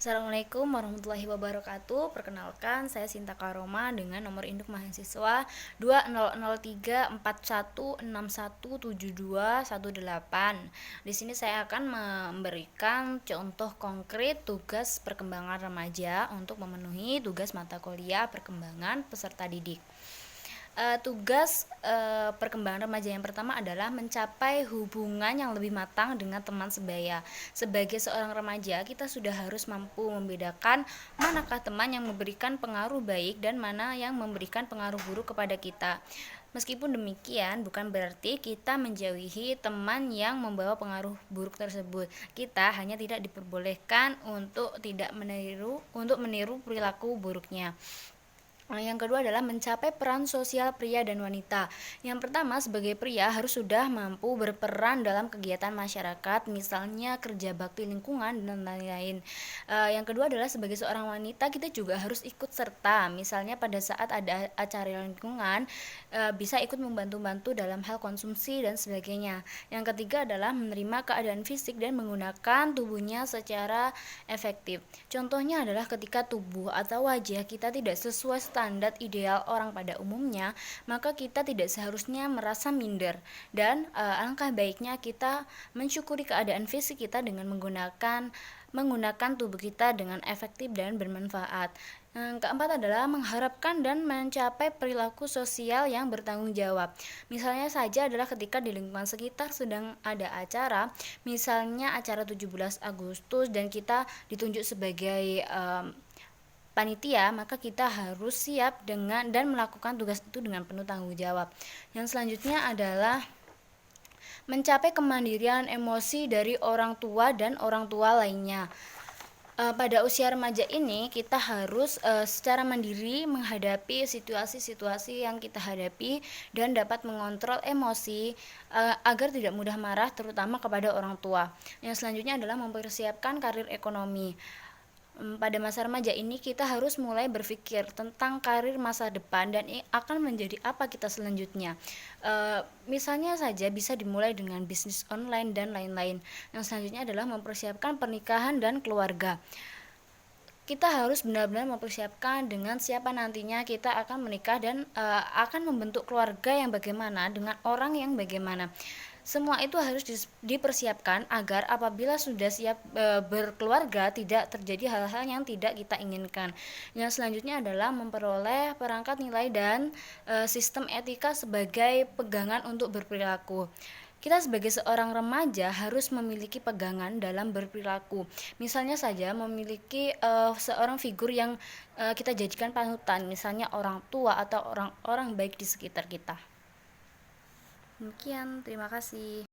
Assalamualaikum warahmatullahi wabarakatuh. Perkenalkan, saya Sinta Karoma dengan nomor induk mahasiswa 200341617218. Di sini saya akan memberikan contoh konkret tugas perkembangan remaja untuk memenuhi tugas mata kuliah perkembangan peserta didik. Tugas perkembangan remaja yang pertama adalah mencapai hubungan yang lebih matang dengan teman sebaya. Sebagai seorang remaja, kita sudah harus mampu membedakan manakah teman yang memberikan pengaruh baik dan mana yang memberikan pengaruh buruk kepada kita. Meskipun demikian, bukan berarti kita menjauhi teman yang membawa pengaruh buruk tersebut. Kita hanya tidak diperbolehkan untuk meniru perilaku buruknya. Yang kedua adalah mencapai peran sosial pria dan wanita. Yang pertama, sebagai pria harus sudah mampu berperan dalam kegiatan masyarakat, misalnya kerja bakti lingkungan dan lain-lain. Yang kedua adalah sebagai seorang wanita kita juga harus ikut serta, misalnya pada saat ada acara lingkungan, bisa ikut membantu-bantu dalam hal konsumsi dan sebagainya. Yang ketiga adalah menerima keadaan fisik dan menggunakan tubuhnya secara efektif. Contohnya adalah ketika tubuh atau wajah kita tidak sesuai standar ideal orang pada umumnya, maka kita tidak seharusnya merasa minder dan alangkah baiknya kita mensyukuri keadaan fisik kita dengan menggunakan tubuh kita dengan efektif dan bermanfaat. Yang keempat adalah mengharapkan dan mencapai perilaku sosial yang bertanggung jawab. Misalnya saja adalah ketika di lingkungan sekitar sedang ada acara, misalnya acara 17 Agustus dan kita ditunjuk sebagai panitia, maka kita harus siap dengan dan melakukan tugas itu dengan penuh tanggung jawab. Yang selanjutnya adalah mencapai kemandirian emosi dari orang tua dan orang tua lainnya. Pada usia remaja ini kita harus secara mandiri menghadapi situasi-situasi yang kita hadapi dan dapat mengontrol emosi agar tidak mudah marah, terutama kepada orang tua. Yang selanjutnya adalah mempersiapkan karir ekonomi. Pada masa remaja ini kita harus mulai berpikir tentang karir masa depan dan akan menjadi apa kita selanjutnya. Misalnya saja bisa dimulai dengan bisnis online dan lain-lain. Yang selanjutnya adalah mempersiapkan pernikahan dan keluarga. Kita harus benar-benar mempersiapkan dengan siapa nantinya kita akan menikah dan akan membentuk keluarga yang bagaimana dengan orang yang bagaimana. Semua itu harus dipersiapkan agar apabila sudah siap berkeluarga tidak terjadi hal-hal yang tidak kita inginkan. Yang selanjutnya adalah memperoleh perangkat nilai dan sistem etika sebagai pegangan untuk berperilaku. Kita sebagai seorang remaja harus memiliki pegangan dalam berperilaku. Misalnya saja memiliki seorang figur yang kita jadikan panutan, misalnya orang tua atau orang-orang baik di sekitar kita. Demikian, terima kasih.